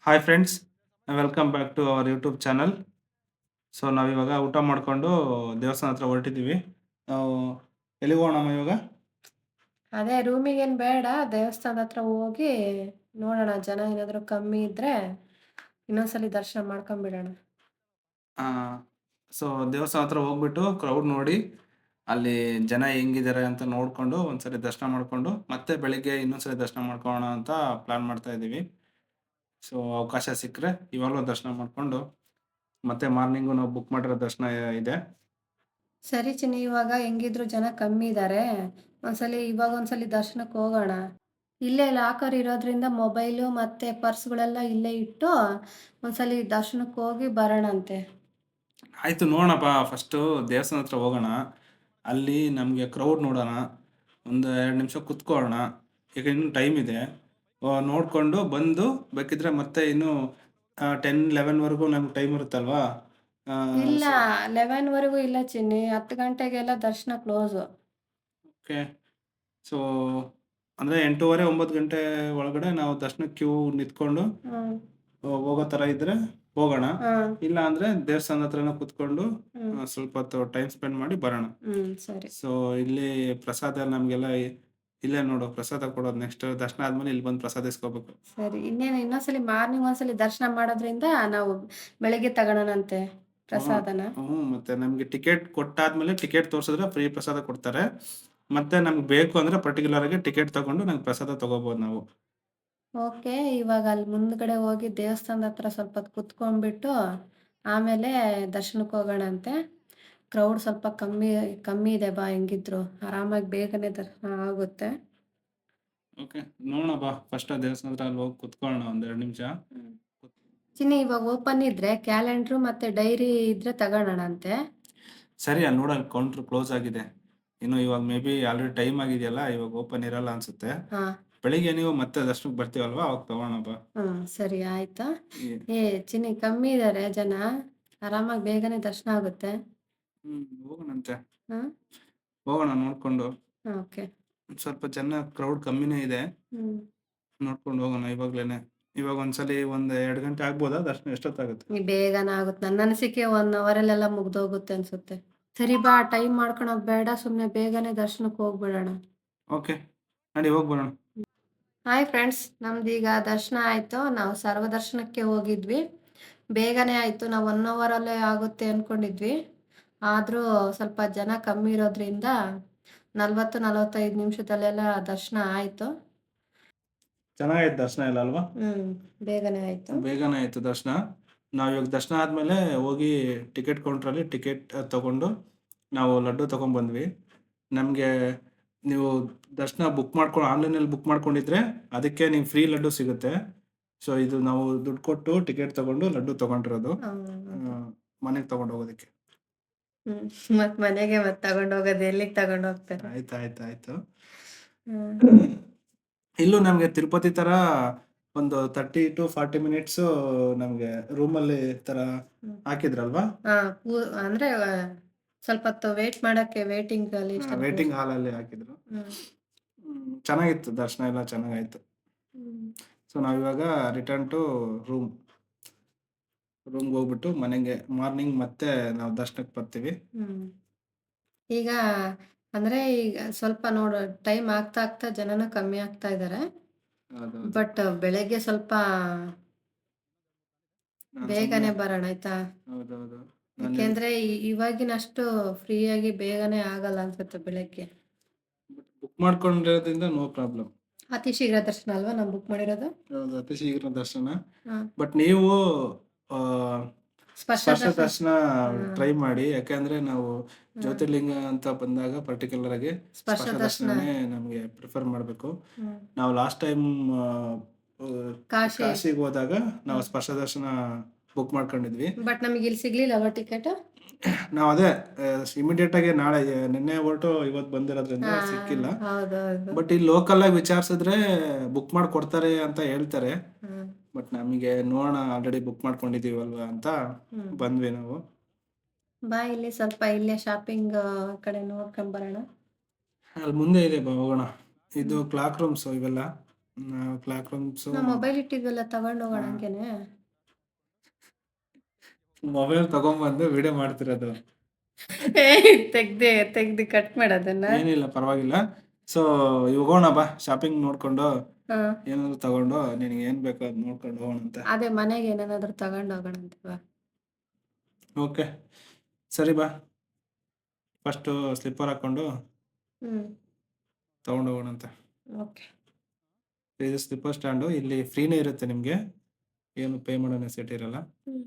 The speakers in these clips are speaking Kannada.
Hi friends, welcome back to our YouTube channel. So ನಾವಿವಾಗ ಊಟ ಮಾಡಿಕೊಂಡು ದೇವಸ್ಥಾನ ಹತ್ರ ಹೊರಟಿದ್ದೀವಿ. ನಾವು ಎಲ್ಲಿಗೆ ಹೋಗೋಣಮ್ಮ ಇವಾಗ? ಅದೇ ರೂಮಿಗೇನು ಬೇಡ, ದೇವಸ್ಥಾನದ ಹತ್ರ ಹೋಗಿ ನೋಡೋಣ. ಜನ ಏನಾದರೂ ಕಮ್ಮಿ ಇದ್ರೆ ಇನ್ನೊಂದ್ಸಲಿ ದರ್ಶನ ಮಾಡ್ಕೊಂಬಿಡೋಣ. ಆ, ಸೊ ದೇವಸ್ಥಾನ ಹತ್ರ ಹೋಗ್ಬಿಟ್ಟು ಕ್ರೌಡ್ ನೋಡಿ ಅಲ್ಲಿ ಜನ ಹೆಂಗಿದ್ದಾರೆ ಅಂತ ನೋಡಿಕೊಂಡು ಒಂದ್ಸರಿ ದರ್ಶನ ಮಾಡಿಕೊಂಡು ಮತ್ತೆ ಬೆಳಿಗ್ಗೆ ಇನ್ನೊಂದ್ಸರಿ ದರ್ಶನ ಮಾಡ್ಕೊಳ್ಳೋಣ ಅಂತ ಪ್ಲಾನ್ ಮಾಡ್ತಾ ಇದ್ದೀವಿ. ಸೊ ಅವಕಾಶ ಸಿಕ್ಕರೆ ಇವಾಗಲೂ ದರ್ಶನ ಮಾಡಿಕೊಂಡು ಮತ್ತೆ ಮಾರ್ನಿಂಗು ನಾವು ಬುಕ್ ಮಾಡಿರೋ ದರ್ಶನ ಇದೆ. ಸರಿ ಚಿನ್ನಿ, ಇವಾಗ ಹೆಂಗಿದ್ರು ಜನ ಕಮ್ಮಿ ಇದ್ದಾರೆ. ಒಂದ್ಸಲಿ ದರ್ಶನಕ್ಕೆ ಹೋಗೋಣ. ಇಲ್ಲೇ ಲಾಕರ್ ಇರೋದ್ರಿಂದ ಮೊಬೈಲು ಮತ್ತು ಪರ್ಸ್ಗಳೆಲ್ಲ ಇಲ್ಲೇ ಇಟ್ಟು ಒಂದ್ಸಲಿ ದರ್ಶನಕ್ಕೆ ಹೋಗಿ ಬರೋಣಂತೆ. ಆಯ್ತು ನೋಡೋಣಪ್ಪ, ಫಸ್ಟು ದೇವಸ್ಥಾನ ಹತ್ರ ಹೋಗೋಣ. ಅಲ್ಲಿ ನಮಗೆ ಕ್ರೌಡ್ ನೋಡೋಣ. ಒಂದು 2 ನಿಮಿಷ ಕುತ್ಕೊಳ್ಳೋಣ. ಈಗ ಇನ್ನೂ ಟೈಮ್ ಇದೆ. ನೋಡಿಕೊಂಡು ಬಂದು ಬೇಕಿದ್ರೆ ಮತ್ತೆ ಇನ್ನೂ 10, 11 ನಮ್ಗೆ ಟೈಮ್ ಇರುತ್ತಲ್ವಾ? ಇಲ್ಲ, ಸೊ 11ವರೆಗೂ ಇಲ್ಲ ಚಿನ್ನಿ, 10 ಗಂಟೆಗೆಲ್ಲ ದರ್ಶನ ಕ್ಲೋಸು. ಓಕೆ. ಸೊ ಅಂದರೆ 8:30, 9 ಗಂಟೆ ಒಳಗಡೆ ನಾವು ದರ್ಶನಕ್ಕೆ ಕ್ಯೂ ನಿಂತ್ಕೊಂಡು ಹ್ಞೂ ಹೋಗೋ ಥರ ಇದ್ದರೆ ಹೋಗೋಣ. ಹಾಂ ಇಲ್ಲ ಅಂದರೆ ದೇವಸ್ಥಾನದ ಹತ್ರನೇ ಕುತ್ಕೊಂಡು ಹ್ಞೂ ಸ್ವಲ್ಪ ಹೊತ್ತು ಟೈಮ್ ಸ್ಪೆಂಡ್ ಮಾಡಿ ಬರೋಣ. ಸರಿ. ಸೊ ಇಲ್ಲಿ ಪ್ರಸಾದ ನಮಗೆಲ್ಲ ಇಲ್ಲೇ ನೋಡು ಪ್ರಸಾದ ಕೊಡೋದು. ನೆಕ್ಸ್ಟ್ ದರ್ಶನ ಆದ್ಮೇಲೆ ಇಲ್ಲಿ ಬಂದು ಪ್ರಸಾದ ಇಸ್ಕೋಬೇಕು. ಸರಿ. ಇನ್ನೇನು ಇನ್ನೊಂದ್ಸಲಿ ಮಾರ್ನಿಂಗ್ ಒಂದ್ಸಲಿ ದರ್ಶನ ಮಾಡೋದ್ರಿಂದ ನಾವು ಬೆಳಿಗ್ಗೆ ತಗೋಣನಂತೆ ಹ್ಞೂ ಪ್ರಸಾದನ. ಹ್ಞೂ ಮತ್ತೆ ನಮಗೆ ಟಿಕೆಟ್ ಕೊಟ್ಟಾದ್ಮೇಲೆ ಟಿಕೆಟ್ ತೋರಿಸಿದ್ರೆ ಫ್ರೀ ಪ್ರಸಾದ ಕೊಡ್ತಾರೆ. ಮತ್ತೆ ನಮ್ಗೆ ಬೇಕು ಅಂದರೆ ಪರ್ಟಿಕ್ಯುಲರ್ ಆಗಿ ಟಿಕೆಟ್ ತಗೊಂಡು ನಂಗೆ ಪ್ರಸಾದ ತಗೋಬೋದು ನಾವು. ಓಕೆ. ಇವಾಗ ಅಲ್ಲಿ ಮುಂದ್ಗಡೆ ಹೋಗಿ ದೇವಸ್ಥಾನದ ಹತ್ರ ಸ್ವಲ್ಪ ಹೊತ್ತು ಕುತ್ಕೊಂಡ್ಬಿಟ್ಟು ಆಮೇಲೆ ದರ್ಶನಕ್ಕೆ ಹೋಗೋಣಂತೆ. ಕ್ರೌಡ್ ಸ್ವಲ್ಪ ಕಮ್ಮಿ ಕಮ್ಮಿ ಇದೆ ಬಾ, ಹೆಂಗಿದ್ರು ಆರಾಮಾಗಿ ಬೇಗನೆ ದರ್ಶನ ಆಗುತ್ತೆ. ಓಕೆ, ನೋಡೋಣ ಬಾ. ಫಸ್ಟ್ ದೇವಸ್ಥಾನ ಹತ್ರ ಅಲ್ಲಿ ಹೋಗಿ ಕುತ್ಕೊಳ್ಳೋಣ ಒಂದು 2 ನಿಮಿಷ. ಹ್ಮ್. ಚಿನ್ನಿ, ಇವಾಗ ಓಪನ್ ಇದ್ರೆ ಕ್ಯಾಲೆಂಡ್ರು ಮತ್ತೆ ಡೈರಿ ಇದ್ರೆ ತಗೋಣನಂತೆ. ಸರಿ, ಅಲ್ಲಿ ನೋಡಲ್ಲಿ ಕೌಂಟ್ರ್ ಕ್ಲೋಸ್ ಆಗಿದೆ. ಇನ್ನು ಇವಾಗ ಮೇ ಬಿ ಆಲ್ರೆಡಿ ಟೈಮ್ ಆಗಿದೆಯಲ್ಲ, ಇವಾಗ ಓಪನ್ ಇರಲ್ಲ ಅನ್ಸುತ್ತೆ. ಹಾಂ ಬೆಳಿಗ್ಗೆ ನೀವು ಮತ್ತೆ ದರ್ಶನಕ್ಕೆ ಬರ್ತೀವಲ್ವಾ, ಅವಾಗ ತಗೋಣ ಬಾ. ಸರಿ ಆಯ್ತಾ. ಈ- ಚಿನ್ನಿ, ಕಮ್ಮಿ ಇದ್ದಾರೆ ಜನ, ಆರಾಮಾಗಿ ಬೇಗನೆ ದರ್ಶನ ಆಗುತ್ತೆ. ಹೋಗೋಣಂತೆ. ಹಾಂ ಹೋಗೋಣ ನೋಡ್ಕೊಂಡು. ಓಕೆ. ಸ್ವಲ್ಪ ಜನ ಕ್ರೌಡ್ ಕಮ್ಮಿನೇ ಇದೆ. ಹ್ಞೂ ನೋಡ್ಕೊಂಡು ಹೋಗೋಣ ಇವಾಗ್ಲೇನೆ. ಇವಾಗ ಒಂದ್ಸಲಿ 2 ಗಂಟೆ ಆಗ್ಬೋದಾ? ದರ್ಶನ ಎಷ್ಟೊತ್ತಾಗುತ್ತೆ? ಈ ಬೇಗನೆ ಆಗುತ್ತೆ. ನನ್ನ ಅನಿಸಿಕೆ 1 ಅವರಲ್ಲೆಲ್ಲ ಮುಗ್ದೋಗುತ್ತೆ ಅನ್ಸುತ್ತೆ. ಸರಿ ಬಾ, ಟೈಮ್ ಮಾಡ್ಕೊಳೋದು ಬೇಡ, ಸುಮ್ಮನೆ ಬೇಗನೆ ದರ್ಶನಕ್ಕೆ ಹೋಗ್ಬಿಡೋಣ. ಓಕೆ, ನಡಿ ಹೋಗಿ ಬರೋಣ. ಹಾಯ್ ಫ್ರೆಂಡ್ಸ್, ನಮ್ದೀಗ ದರ್ಶನ ಆಯಿತು. ನಾವು ಸರ್ವದರ್ಶನಕ್ಕೆ ಹೋಗಿದ್ವಿ. ಬೇಗನೆ ಆಯಿತು. ನಾವು 1 ಅವರಲ್ಲೇ ಆಗುತ್ತೆ ಅಂದ್ಕೊಂಡಿದ್ವಿ. ಆದರೂ ಸ್ವಲ್ಪ ಜನ ಕಮ್ಮಿ ಇರೋದ್ರಿಂದ 40-45 ನಿಮಿಷದಲ್ಲೆಲ್ಲ ದರ್ಶನ ಆಯಿತು. ಚೆನ್ನಾಗಾಯ್ತು ದರ್ಶನ ಎಲ್ಲ ಅಲ್ವಾ? ಬೇಗನೆ ಆಯಿತು. ಬೇಗನೆ ಆಯ್ತು ದರ್ಶನ. ನಾವು ಇವಾಗ ದರ್ಶನ ಆದ್ಮೇಲೆ ಹೋಗಿ ಟಿಕೆಟ್ ಕೌಂಟ್ರಲ್ಲಿ ಟಿಕೆಟ್ ತಗೊಂಡು ನಾವು ಲಡ್ಡು ತಗೊಂಡ್ಬಂದ್ವಿ. ನಮಗೆ ನೀವು ದರ್ಶನ ಆನ್ಲೈನಲ್ಲಿ ಬುಕ್ ಮಾಡ್ಕೊಂಡಿದ್ರೆ ಅದಕ್ಕೆ ನಿಮ್ಗೆ ಫ್ರೀ ಲಡ್ಡು ಸಿಗುತ್ತೆ. ಸೊ ಇದು ನಾವು ದುಡ್ಡು ಕೊಟ್ಟು ಟಿಕೆಟ್ ತಗೊಂಡು ಲಡ್ಡು ತಗೊಂಡಿರೋದು ಮನೆಗೆ ತಗೊಂಡು ಹೋಗೋದಕ್ಕೆ. ಮತ್ತು ಮನೆಗೆ ತಗೊಂಡೋಗೋದು ಎಲ್ಲಿಗೆ ತಗೊಂಡೋಗ್ತಾರೆ? ಆಯ್ತು. ಹ್ಮ್. ಇಲ್ಲೂ ನಮಗೆ ತಿರುಪತಿ ಥರ ಒಂದು 30 to 40 ಮಿನಿಟ್ಸು ನಮಗೆ ರೂಮಲ್ಲಿ ಥರ ಹ್ಮ್. ಹಾಕಿದ್ರಲ್ವಾ? ಅಂದ್ರೆ ಸ್ವಲ್ಪ ಹೊತ್ತು ವೇಟ್ ಮಾಡಕ್ಕೆ ವೇಟಿಂಗ್ ಅಲ್ಲಿ ವೇಟಿಂಗ್ ಹಾಲಲ್ಲಿ ಹಾಕಿದ್ರು. ಚೆನ್ನಾಗಿತ್ತು, ದರ್ಶನ ಎಲ್ಲ ಚೆನ್ನಾಗಾಯ್ತು. ಸೊ ನಾವಿವಾಗ ರಿಟರ್ನ್ ಟು ರೂಮ್ಗೆ ಹೋಗ್ಬಿಟ್ಟು ಮನೆಗೆ ಮಾರ್ನಿಂಗ್ ಮತ್ತೆ ನಾವು ದರ್ಶನಕ್ಕೆ ಬರ್ತೀವಿ. ಈಗ ಅಂದ್ರೆ ಈಗ ಸ್ವಲ್ಪ ನೋಡು, ಟೈಮ್ ಆಗ್ತಾ ಆಗ್ತಾ ಜನನ ಕಮ್ಮಿ ಆಗ್ತಾ ಇದ್ದಾರೆ. ಬಟ್ ಬೆಳಗ್ಗೆ ಸ್ವಲ್ಪ ಬೇಗನೆ ಬರೋಣ ಆಯ್ತಾ. ಹೌದೌದು. ಯಾಕೆಂದ್ರೆ ಇವಾಗಿನಷ್ಟು ಫ್ರೀಯಾಗಿ ಬೇಗನೆ ಆಗಲ್ಲ ಅನ್ಸುತ್ತೆ ಬೆಳಗ್ಗೆ. ಬುಕ್ ಮಾಡ್ಕೊಂಡಿರೋದ್ರಿಂದ ನೋ ಪ್ರಾಬ್ಲಮ್. ಅತಿ ಶೀಘ್ರ ದರ್ಶನ ಅಲ್ವಾ ನಾವು ಬುಕ್ ಮಾಡಿರೋದು? ಹೌದು, ಅತಿ ಶೀಘ್ರ ದರ್ಶನ. ಹಾ. ಬಟ್ ನೀವು ಸ್ಪರ್ಶ ಸ್ಪರ್ಶ ದರ್ಶನ. ದರ್ಶನ ಟ್ರೈ ಮಾಡಿ. ಯಾಕಂದ್ರೆ ನಾವು ಜ್ಯೋತಿರ್ಲಿಂಗ ಅಂತ ಬಂದಾಗ ಪರ್ಟಿಕ್ಯುಲರ್ ಆಗಿ ಸ್ಪರ್ಶ ಸ್ಪರ್ಶ ದರ್ಶನ. ದರ್ಶನನೇ ನಮಗೆ ಪ್ರಿಫರ್ ಮಾಡಬೇಕು. ನಾವು ಲಾಸ್ಟ್ ಟೈಮ್ ಕಾಶಿಗೆ ಹೋದಾಗ ನಾವು ಸ್ಪರ್ಶ ದರ್ಶನ ಬುಕ್ ಮಾಡ್ಕೊಂಡಿದ್ವಿ. ಬಟ್ ನಮಗೆ ಇಲ್ಲಿ ಸಿಗ್ಲಿಲ್ಲವಾ ಟಿಕೆಟ್? ನಾವು ಅದೇ ಇಮಿಡಿಯೇಟ್ ಆಗಿ ನಿನ್ನೆ ಹೊರಟು ಇವತ್ತು ಬಂದಿರೋದ್ರಿಂದ ಸಿಕ್ಕಿಲ್ಲ. ಬಟ್ ಇಲ್ಲಿ ಲೋಕಲ್ ಆಗಿ ವಿಚಾರಿಸಿದ್ರೆ ಬುಕ್ ಮಾಡಿ ಕೊಡ್ತಾರೆ ಅಂತ ಹೇಳ್ತಾರೆ. ಬಟ್ ನಮಗೆ ನೋಡೋಣ, ಆಲ್ರೆಡಿ ಬುಕ್ ಮಾಡ್ಕೊಂಡಿದೀವಲ್ವಾ ಅಂತ ಬಂದ್ವಿ ನಾವು. ಬಾ, ಇಲ್ಲಿ ಸ್ವಲ್ಪ ಇಲ್ಲೇ ಶಾಪಿಂಗ್ ಕಡೆ ನೋಡ್ಕೊಂಡ್ ಬರೋಣ. ಅಲ್ಲಿ ಮುಂದೆ ಇದೆ ಬಾ, ಹೋಗೋಣ. ಇದು ಕ್ಲಾಕ್ ರೂಮ್ಸ್ ಇವೆಲ್ಲ. ನಾವು ಕ್ಲಾಕ್ ರೂಮ್ಸು ನಾವು ಮೊಬೈಲ್ ಇಟ್ಟಿದ್ವಲ್ಲ ತಗೊಂಡು ಹೋಗೋಣ ಹಂಗೇನೆ. ಮೊಬೈಲ್ ತಗೊಂಬಂದು ವಿಡಿಯೋ ಮಾಡ್ತಿರೋದು. ತೆಗ್ದು ಕಟ್ ಮಾಡೋದನ್ನ. ಏನಿಲ್ಲ, ಪರವಾಗಿಲ್ಲ. ಸೊ ಇವಾಗ ಹೋಗೋಣ ಬಾ, ಶಾಪಿಂಗ್ ನೋಡ್ಕೊಂಡು ಹಾ ಏನಾದ್ರು ತಗೊಂಡು ನಿನಗೆ ಏನು ಬೇಕೋ ಅದು ನೋಡ್ಕೊಂಡು ಹೋಗೋಣಂತೆ. ಅದೇ ಮನೆಗೆ ಏನೇನಾದ್ರೂ ತಗೊಂಡು ಹೋಗೋಣ ಅಂತೀವ. ಓಕೆ, ಸರಿ ಬಾ. ಫಸ್ಟು ಸ್ಲಿಪ್ಪರ್ ಹಾಕ್ಕೊಂಡು ಹ್ಮ್ ತಗೊಂಡು ಹೋಗೋಣಂತೆ. ಓಕೆ. ಇದು ಸ್ಲಿಪ್ಪರ್ ಸ್ಟ್ಯಾಂಡು, ಇಲ್ಲಿ ಫ್ರೀನೇ ಇರುತ್ತೆ ನಿಮಗೆ, ಏನು ಪೇ ಮಾಡೋ ನೆಸೆಸಿಟಿ ಇರಲ್ಲ. ಹ್ಮ್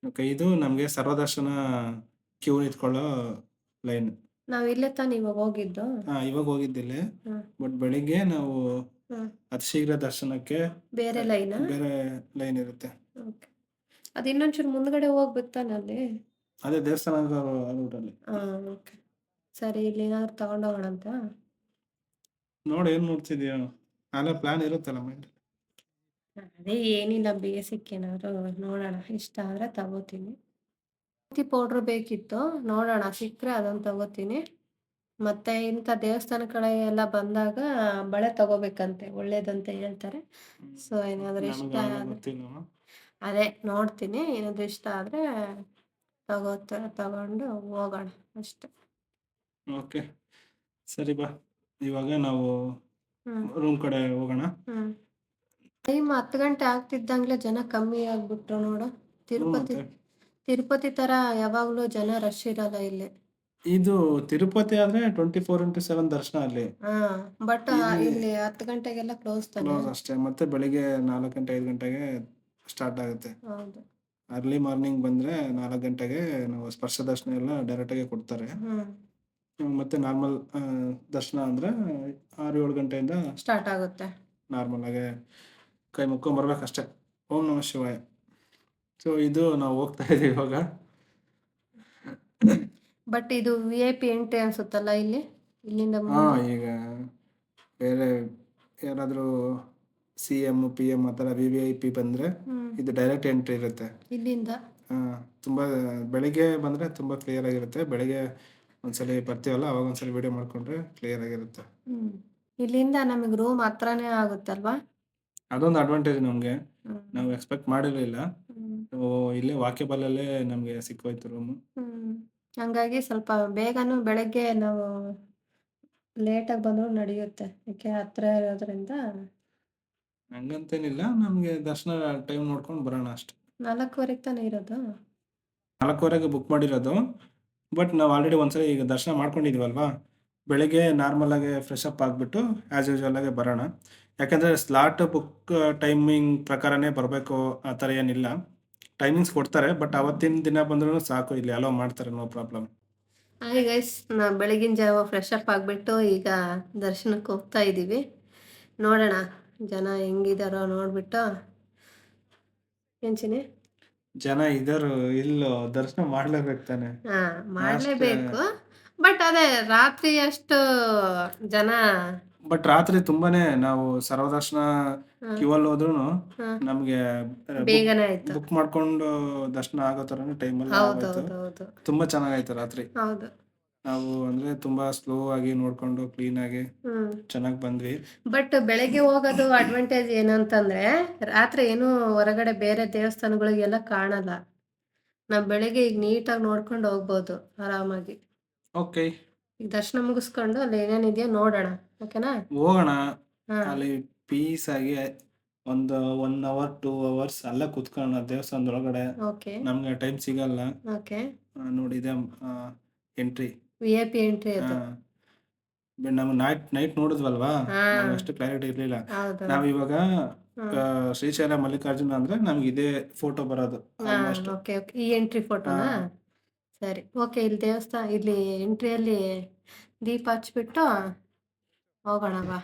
ಓಕೆ, ಇದು ನಮಗೆ ಸರ್ವದರ್ಶನ ಕ್ಯೂ ನಿಂತ್ಕೊಳ್ಳೋ ಲೈನ್. ನಾವ್ ಇಲ್ಲೇ ತಾನೇ ಇವಾಗ ಹೋಗಿದ್ದು. ಇವಾಗ ಹೋಗಿದ್ದಿಲ್ಲ, ಹ್ಮ್ ಬಟ್ ಬೆಳಿಗ್ಗೆ ನಾವು ಹ್ಮ್ ಅತಿ ಶೀಘ್ರ ದರ್ಶನಕ್ಕೆ ಬೇರೆ ಲೈನಾ? ಬೇರೆ ಲೈನ್ ಇರುತ್ತೆ. ಓಕೆ. ಅದು ಇನ್ನೊಂಚೂರು ಮುಂದ್ಗಡೆ ಹೋಗ್ಬೇಕು ತಾನೆ ಅಲ್ಲಿ. ಅದೇ ದೇವಸ್ಥಾನ ರೂಟಲ್ಲಿ. ಓಕೆ. ಸರಿ, ಇಲ್ಲಿ ಏನಾದ್ರು ತಗೊಂಡು ಹೋಗೋಣ ಅಂತ. ನೋಡಿ, ಏನು ನೋಡ್ತಿದ್ಯಾ? ಅಲ್ಲ, ಪ್ಲಾನ್ ಇರುತ್ತಲ್ಲ ಮೈಂಡ್. ಅದೇ ಏನಿಲ್ಲ, ಬೇಸಿಕ್ ಏನಾದ್ರು ನೋಡೋಣ, ಇಷ್ಟ ಆದ್ರೆ ತಗೋತೀನಿ. ಪೌಡ್ರ್ ಬೇಕಿತ್ತು, ನೋಡೋಣ ಸಿಕ್ಕರೆ ಅದೊಂದು ತಗೋತೀನಿ. ಮತ್ತೆ ಇಂಥ ದೇವಸ್ಥಾನ ಕಡೆ ಎಲ್ಲ ಬಂದಾಗ ಬಳೆ ತಗೋಬೇಕಂತೆ, ಒಳ್ಳೇದಂತ ಹೇಳ್ತಾರೆ. ಸೊ ಏನಾದ್ರು ಇಷ್ಟ ನಮಗೆಲ್ಲ ಆದ್ರೆ ಗೊತ್ತಿಲ್ಲ. ಅದೇ ನೋಡ್ತೀನಿ, ಏನಾದ್ರು ಇಷ್ಟ ಆದ್ರೆ ತಗೊಂಡು ಹೋಗೋಣ ಅಷ್ಟೆ. ಓಕೆ, ಸರಿ ಬಾ. ಇವಾಗ ನಾವು ಹ್ಮ್ ರೂಮ್ ಕಡೆ ಹೋಗೋಣ. ಹ್ಮ್ ಟೈಮ್ 10 ಗಂಟೆ ಆಗ್ತಿದ್ದಂಗ್ಲೇ ಜನ ಕಮ್ಮಿ ಆಗ್ಬಿಟ್ರು ನೋಡು. ತಿರುಪತಿ ಮತ್ತೆ ತಿರುಪತಿ ತರ ಯಾವಾಗ್ಲೂ ಜನ ರಶ್ ಇರಲ್ಲ ಇಲ್ಲಿ. ಇದು ತಿರುಪತಿ ಆದ್ರೆ 24x7 ದರ್ಶನ ಅಲ್ಲಿ ಬಟ್ ಇಲ್ಲಿ ಇಲ್ಲಿ 10 ಗಂಟೆಗೆಲ್ಲ ಕ್ಲೋಸ್ ತಾನೆ. ಕ್ಲೋಸ್ ಅಷ್ಟೇ. ಮತ್ತೆ ಬೆಳಿಗ್ಗೆ 4 ಗಂಟೆ 5 ಗಂಟೆಗೆ ಸ್ಟಾರ್ಟ್ ಆಗುತ್ತೆ. ಹೌದು. ಅರ್ಲಿ ಮಾರ್ನಿಂಗ್ ಬಂದ್ರೆ 4 ಗಂಟೆಗೆ ನಾವು ಸ್ಪರ್ಶ ದರ್ಶನ ಎಲ್ಲ ಡೈರೆಕ್ಟಾಗಿ ಕೊಡ್ತಾರೆ. ಮತ್ತೆ ನಾರ್ಮಲ್ ದರ್ಶನ ಅಂದ್ರೆ 6-7 ಗಂಟೆಯಿಂದ ಸ್ಟಾರ್ಟ್ ಆಗುತ್ತೆ. ನಾರ್ಮಲ್ ಆಗಿ ಕೈ ಮುಕ್ಕೊಂಬರ್ಬೇಕಷ್ಟೇ. ಓಂ ನಮಃ ಶಿವಾಯ. ಸೊ ಇದು ನಾವು ಹೋಗ್ತಾ ಇದೀವಿ ಇವಾಗ. ಬಟ್ ಇದು VIP ಎಂಟ್ರಿ ಅನ್ಸುತ್ತಲ್ಲ ಇಲ್ಲಿ, ಇಲ್ಲಿಂದ ಮುಂದೆ. ಈಗ ಬೇರೆ ಯಾರಾದರೂ CM PM ಆ ಥರ VIP ಬಂದರೆ ಇದು ಡೈರೆಕ್ಟ್ ಎಂಟ್ರಿ ಇರುತ್ತೆ ಇಲ್ಲಿಂದ. ತುಂಬ ಬೆಳಿಗ್ಗೆ ಬಂದರೆ ತುಂಬ ಕ್ಲಿಯರ್ ಆಗಿರುತ್ತೆ. ಬೆಳಿಗ್ಗೆ ಒಂದ್ಸಲಿ ಬರ್ತೀವಲ್ಲ, ಅವಾಗ ಒಂದ್ಸಲಿ ವಿಡಿಯೋ ಮಾಡ್ಕೊಂಡ್ರೆ ಕ್ಲಿಯರ್ ಆಗಿರುತ್ತೆ. ಇಲ್ಲಿಂದ ನಮಗೆ ರೂಮ್ ಹತ್ರನೇ ಆಗುತ್ತಲ್ವಾ? ಅದೊಂದು ಅಡ್ವಾಂಟೇಜ್ ನಮಗೆ, ನಾವು ಎಕ್ಸ್ಪೆಕ್ಟ್ ಮಾಡಿರಲಿಲ್ಲ. ಇಲ್ಲೇ ವಾಕ್ಯಬಲ್ಲಲ್ಲೇ ನಮಗೆ ಸಿಕ್ಕೋಯ್ತು ರೂಮು. ಹಂಗಾಗಿ ಸ್ವಲ್ಪ ಬೇಗನೂ ಬೆಳಗ್ಗೆ ನಾವು ಲೇಟಾಗಿ ಬಂದರೂ ನಡೆಯುತ್ತೆ, ಯಾಕೆ ಹತ್ರ ಇರೋದ್ರಿಂದ. ಹಂಗಂತೇನಿಲ್ಲ, ನಮಗೆ ದರ್ಶನ ಟೈಮ್ ನೋಡ್ಕೊಂಡು ಬರೋಣ ಅಷ್ಟೆ. 4:15 ತಾನೇ ಇರೋದು. 4:15ಗೆ ಬುಕ್ ಮಾಡಿರೋದು. ಬಟ್ ನಾವು ಆಲ್ರೆಡಿ ಒಂದ್ಸರಿ ಈಗ ದರ್ಶನ ಮಾಡ್ಕೊಂಡಿದ್ದೀವಲ್ವಾ, ಬೆಳಗ್ಗೆ ನಾರ್ಮಲಾಗಿ ಫ್ರೆಶ್ ಅಪ್ ಆಗಿಬಿಟ್ಟು ಆ್ಯಸ್ ಯೂಶ್ವಲಾಗೆ ಬರೋಣ. ಯಾಕಂದರೆ ಸ್ಲಾಟ್ ಬುಕ್ ಟೈಮಿಂಗ್ ಪ್ರಕಾರನೇ ಬರಬೇಕು ಆ ಥರ ಏನಿಲ್ಲ. ಟೈಮಿಂಗ್ಸ್ ಕೊಡ್ತಾರೆ, ಬಟ್ ಅವತ್ತಿನ ದಿನ ಬಂದ್ರೂ ಸಾಕು, ಇಲ್ಲಿ ಅಲೋ ಮಾಡ್ತಾರೆ, ನೋ ಪ್ರಾಬ್ಲಮ್. ಹಾಯ್ ಗೈಸ್, ನಾವು ಬೆಳಗಿನ ಜಾವ ಫ್ರೆಶ್ ಅಪ್ ಆಗಿಬಿಟ್ಟು ಈಗ ದರ್ಶನಕ್ಕೆ ಹೋಗ್ತಾ ಇದ್ದೀವಿ. ನೋಡೋಣ ಜನ ಹೆಂಗಿದಾರೋ ನೋಡ್ಬಿಟ್ಟು. ಏನ್ಚಿನಿ? ಜನ ಇದಾರು ಇಲ್ಲೋ, ದರ್ಶನ ಮಾಡ್ಲೇಬೇಕು ತಾನೆ. ಮಾಡಲೇಬೇಕು. ಬಟ್ ಅದೇ ರಾತ್ರಿ ಅಷ್ಟು ಜನ. ಬಟ್ ರಾತ್ರಿ ತುಂಬಾನೇ, ನಾವು ಸರ್ವದರ್ಶನ ಕ್ಯೂ ಅಲ್ಲಿ ಹೋದ್ರೂ ನಮಗೆ ಬೇಗನೆ ಆಯ್ತು. ಬುಕ್ ಮಾಡ್ಕೊಂಡು ದರ್ಶನ ಆಗೋ ಥರನೇ ಟೈಮಲ್ಲಿ ಹೌದು ಆಗೋಯ್ತು. ಹೌದು ಹೌದು ತುಂಬ ಚೆನ್ನಾಗಾಯ್ತು ರಾತ್ರಿ. ಹೌದು. ನಾವು ಅಂದರೆ ತುಂಬ ಸ್ಲೋ ಆಗಿ ನೋಡಿಕೊಂಡು ಕ್ಲೀನಾಗಿ ಚೆನ್ನಾಗಿ ಬಂದ್ವಿ. ಬಟ್ ಬೆಳಗ್ಗೆ ಹೋಗೋದು ಅಡ್ವಾಂಟೇಜ್ ಏನಂತಂದ್ರೆ, ರಾತ್ರಿ ಏನು ಹೊರಗಡೆ ಬೇರೆ ದೇವಸ್ಥಾನಗಳಿಗೆಲ್ಲ ಕಾಣಲ್ಲ. ನಾವು ಬೆಳಗ್ಗೆ ಈಗ ನೀಟಾಗಿ ನೋಡ್ಕೊಂಡು ಹೋಗ್ಬೋದು ಆರಾಮಾಗಿ. ಓಕೆ, ಈಗ ದರ್ಶನ ಮುಗಿಸ್ಕೊಂಡು ಅಲ್ಲಿ ಏನೇನಿದೆಯೋ ನೋಡೋಣ. ಓಕೆನಾ? ಹೋಗೋಣ. ಹಾ ಅಲ್ಲಿ ಪೀಸ್ ಆಗಿ ಒಂದು 1 hour 2 hours ಅಲ್ಲೇ ಕೂತ್ಕೊಳ್ಳೋಣ ದೇವಸ್ಥಾನದೊಳಗಡೆ. ಓಕೆ ನಮ್ಗೆ ಟೈಮ್ ಸಿಗಲ್ಲ. ಓಕೆ. ನೋಡಿದೆ ಎಂಟ್ರಿ VIP ಎಂಟ್ರಿ ಅದು. ನಮ್ಗೆ ನೈಟ್ ನೋಡಿದ್ವಲ್ವಾ, ಹಾ ನಮ್ಗೆ ಅಷ್ಟು ಕ್ಲಾರಿಟಿ ಇರಲಿಲ್ಲ. ಹೌದು. ನಾವಿವಾಗ ಹ್ಮ್. ಶ್ರೀಶೈಲ ಮಲ್ಲಿಕಾರ್ಜುನ ಅಂದ್ರೆ ನಮ್ಗೆ ಇದೇ ಫೋಟೋ ಬರೋದು ಆಲ್ಮೋಸ್ಟ್. Okay okay. ಈ ಎಂಟ್ರಿ ಫೋಟೋನಾ? ಸರಿ, ಓಕೆ. ಇಲ್ಲಿ ದೇವಸ್ಥಾನ, ಇಲ್ಲಿ ಎಂಟ್ರಿಯಲ್ಲಿ ದೀಪ ಹಚ್ಬಿಟ್ಟು ಹೋಗೋಣ ಬಾ.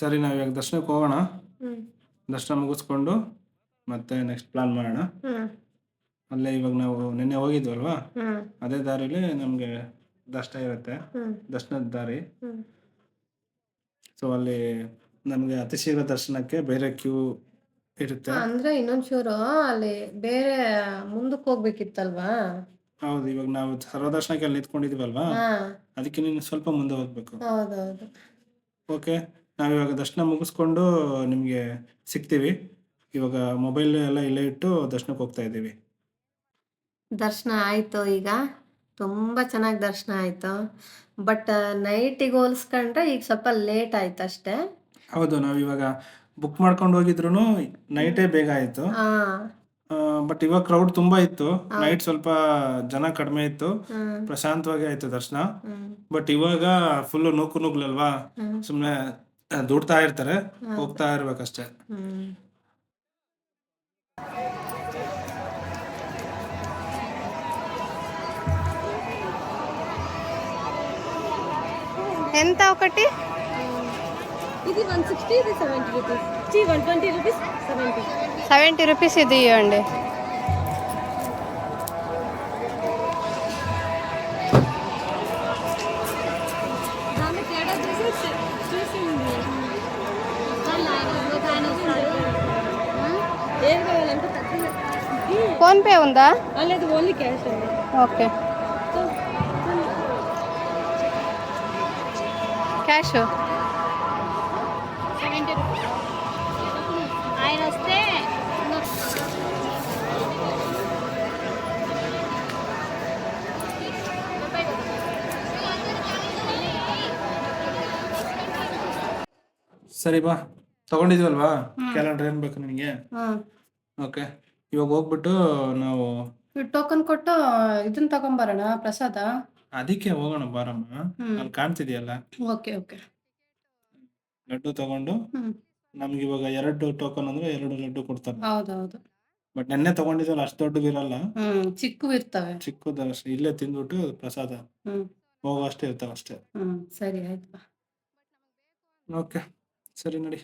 ಸರಿ, ನಾವು ಇವಾಗ ದರ್ಶನಕ್ಕೆ ಹೋಗೋಣ. ಹ್ಞೂ ದರ್ಶನ ಮುಗಿಸ್ಕೊಂಡು ಮತ್ತೆ ನೆಕ್ಸ್ಟ್ ಪ್ಲಾನ್ ಮಾಡೋಣ. ಹ್ಞೂ ಅಲ್ಲೇ ಇವಾಗ ನಾವು ನಿನ್ನೆ ಹೋಗಿದ್ವಲ್ವಾ, ಹ್ಞೂ ಅದೇ ದಾರಿಲಿ ನಮಗೆ ದರ್ಶನ ಇರುತ್ತೆ, ಹ್ಞೂ ದರ್ಶನದ ದಾರಿ. ಹ್ಞೂ ಸೊ ಅಲ್ಲಿ ನಮಗೆ ಅತಿ ಶೀಘ್ರ ದರ್ಶನಕ್ಕೆ ಬೇರೆ ಕ್ಯೂ ಇರುತ್ತೆ. ಅಂದರೆ ಇನ್ನೊಂಚೂರು ಅಲ್ಲಿ ಬೇರೆ ಮುಂದಕ್ಕೆ ಹೋಗ್ಬೇಕಿತ್ತಲ್ವಾ? ಹೌದು, ಇವಾಗ ನಾವು ಸರ್ವದರ್ಶನಕ್ಕೆ ಅಲ್ಲಿ ನಿಂತ್ಕೊಂಡಿದ್ದೀವಲ್ವಾ, ಹಾಂ ಅದಕ್ಕೆ ನೀನು ಸ್ವಲ್ಪ ಮುಂದೆ ಹೋಗ್ಬೇಕು. ಹೌದೌದು. ಓಕೆ, ನಾವಿವಾಗ ದರ್ಶನ ಮುಗಿಸ್ಕೊಂಡು ನಿಮಗೆ ಸಿಗ್ತೀವಿ. ಇವಾಗ ಮೊಬೈಲ್ ಎಲ್ಲ ಇಲ್ಲೇ ಇಟ್ಟು ದರ್ಶನಕ್ಕೆ ಹೋಗ್ತಾ ಇದ್ದೀವಿ. ದರ್ಶನ ಆಯಿತು. ಈಗ ತುಂಬ ಚೆನ್ನಾಗಿ ದರ್ಶನ ಆಯಿತು. ಬಟ್ ನೈಟಿಗೆ ಹೋಲಿಸ್ಕೊಂಡ್ರೆ ಈಗ ಸ್ವಲ್ಪ ಲೇಟ್ ಆಯ್ತು ಅಷ್ಟೇ. ಹೌದು, ನಾವಿವಾಗ ಬುಕ್ ಮಾಡ್ಕೊಂಡು ಹೋಗಿದ್ರು ನೈಟೇ ಬೇಗ ಆಯಿತು. ಹಾಂ ಬಟ್ ಇವಾಗ ಕ್ರೌಡ್ ತುಂಬ ಇತ್ತು. ನೈಟ್ ಸ್ವಲ್ಪ ಜನ ಕಡಿಮೆ ಇತ್ತು, ಹ್ಞೂ ಪ್ರಶಾಂತವಾಗಿ ಆಯಿತು ದರ್ಶನ. ಹ್ಞೂ ಬಟ್ ಇವಾಗ ಫುಲ್ಲು ನುಗ್ಗಲ್ವಾ, ಹ್ಞೂ ಸುಮ್ಮನೆ ದುಡ್ತಾ ಇರ್ತಾರೆ, ಹೋಗ್ತಾ ಇರ್ಬೇಕಷ್ಟೇ. ಹ್ಞೂ ఎంత ఒకటి? ఇది 160, ఇది 70 రూపీస్. 120 రూపీస్, 70. 70 రూపీస్ ఇది ఇవ్వండి. దాన్ని తేడా చూసి చూసింది. ఏం కావాలంటే తక్కువ. ఫోన్ పే ఉందా? లేదు, ఓన్లీ క్యాష్ అండి. Okay, cash 70 rupees. ఆయన వస్తే ಸರಿ ಬಾ, ತಗೊಂಡಿದ್ವಲ್ವಾ ಕ್ಯಾಲೆಂಡರ್, ಏನು ಬೇಕು ನಿನಗೆ? ಹಾಂ ಓಕೆ, ಇವಾಗ ಹೋಗ್ಬಿಟ್ಟು ನಾವು ಟೋಕನ್ ಕೊಟ್ಟು ಇದನ್ನ ತಗೊಂಬರೋಣ, ಪ್ರಸಾದ. ಅದಕ್ಕೆ ಹೋಗೋಣ ಬಾರಮ್ಮ. ಅಲ್ಲಿ ಕಾಣ್ತಿದೆಯಲ್ಲ ಓಕೆ ಓಕೆ. ಲಡ್ಡು ತಗೊಂಡು, ನಮ್ಗೆ ಇವಾಗ 2 ಟೋಕನ್ ಅಂದ್ರೆ 2 ಲಡ್ಡು ಕೊಡ್ತಾರೆ. ಹೌದೌದು. ಬಟ್ ನೆನ್ನೆ ತಗೊಂಡಿದ್ವಲ್ಲ ಅಷ್ಟು ದೊಡ್ಡದಿರಲ್ಲ, ಚಿಕ್ಕವು ಇರ್ತವೆ. ಚಿಕ್ಕದ ಅಷ್ಟೇ. ಇಲ್ಲೇ ತಿಂದ್ಬಿಟ್ಟು ಪ್ರಸಾದ ಹೋಗೋ ಅಷ್ಟೇ ಇರ್ತಾವ ಅಷ್ಟೇ. ಸರಿ ಆಯ್ತು. ಓಕೆ, ಸರಿ ನಡಿ.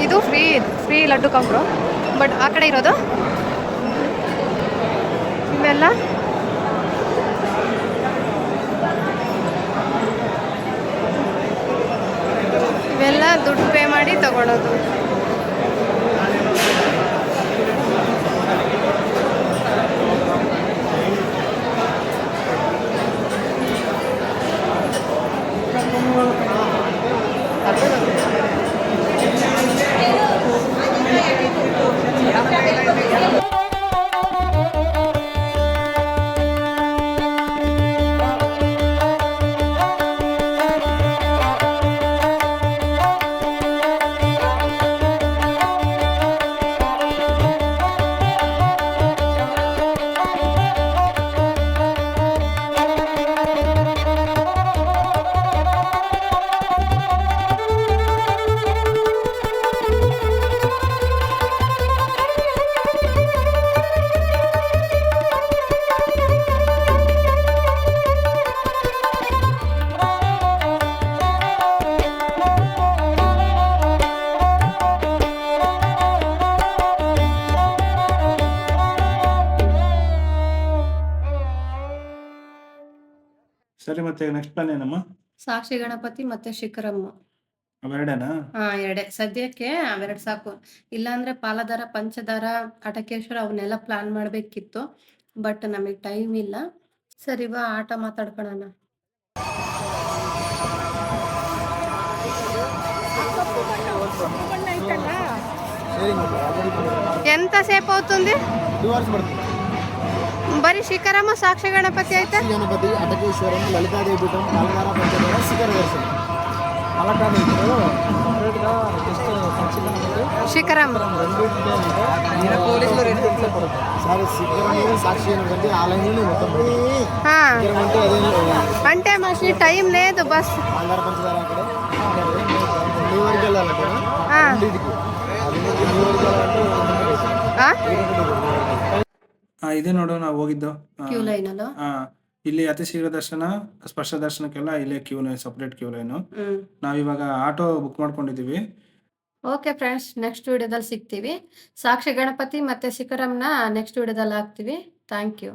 ಇದು ಫ್ರೀ ಲಡ್ಡು ಕೌಂಟ್ರು. ಬಟ್ ಆ ಕಡೆ ಇರೋದು ಇವೆಲ್ಲ ದುಡ್ಡು ಪೇ ಮಾಡಿ ತಗೊಳ್ಳೋದು. ಸರಿ, ಮತ್ತೆ ನೆಕ್ಸ್ಟ್ ಪ್ಲಾನ್ ಏನಮ್ಮ? ಸಾಕ್ಷಿ ಗಣಪತಿ ಮತ್ತೆ ಶಿಖರಮ್ಮ. ಅವೆರಡೇನಾ? ಎರಡೇ ಸದ್ಯಕ್ಕೆ, ಅವೆರಡು ಸಾಕು. ಇಲ್ಲಾಂದ್ರೆ ಪಾಲದಾರ, ಪಂಚದಾರ, ಅಟಕೇಶ್ವರ ಅವನ್ನೆಲ್ಲ ಪ್ಲಾನ್ ಮಾಡಬೇಕಿತ್ತು. ಬಟ್ ನಮಗೆ ಟೈಮ್ ಇಲ್ಲ. ಸರಿ ಬಾ, ಆಟ ಮಾತಾಡ್ಕೊಳ್ಳೋಣ. ఎంత సేపు అవుతుంది? 2 hours పడుతుంది. బరి శిఖరమ్మ, సాక్షి గణపతి అయితే గణపతి, అటకేశ్వరం, లలితాదేవి పీఠం, పాలధార, పంచదార, శిఖర దర్శనం. అలా కాదు, ఇప్పుడు సపరేట్గా జస్ట్ సాక్షి గణపతి, శిఖరమ్మ. పోలీసులు 2 గంటలు పడుతుంది. సరే, శిఖరం సాక్షి గణపతి ఆలయంలో మొత్తం ఆ, శిఖరం అంటే అదే అంటే మాకు టైం లేదు బస్. పాలధార, పంచదార అక్కడే మీ వరకు వెళ్ళాలంటే ఆ. రెండింటికి అది మీ వరకు వెళ్ళాలంటే ಆ? ಇದೇ ನೋಡು ನಾವು ಹೋಗಿದ್ದು. ಕ್ಯೂ ಲೈನಲ್ಲೋ. ಇಲ್ಲಿ ಅತಿ ಶೀಘ್ರ ದರ್ಶನ, ಸ್ಪರ್ಶ ದರ್ಶನಕ್ಕೆಲ್ಲ ಇಲ್ಲೇ queue line, separate queue line. ಹ್ಮ್. ನಾವಿವಾಗ ಆಟೋ ಬುಕ್ ಮಾಡ್ಕೊಂಡಿದ್ದೀವಿ. ಓಕೆ ಫ್ರೆಂಡ್ಸ್, ನೆಕ್ಸ್ಟ್ ವಿಡಿಯೋದಲ್ಲಿ ಸಿಗ್ತೀವಿ. ಸಾಕ್ಷಿ ಗಣಪತಿ ಮತ್ತೆ ಶಿಖರಮ್ನ ನೆಕ್ಸ್ಟ್ ವಿಡಿಯೋದಲ್ಲಿ ಹಾಕ್ತೀವಿ. Thank you.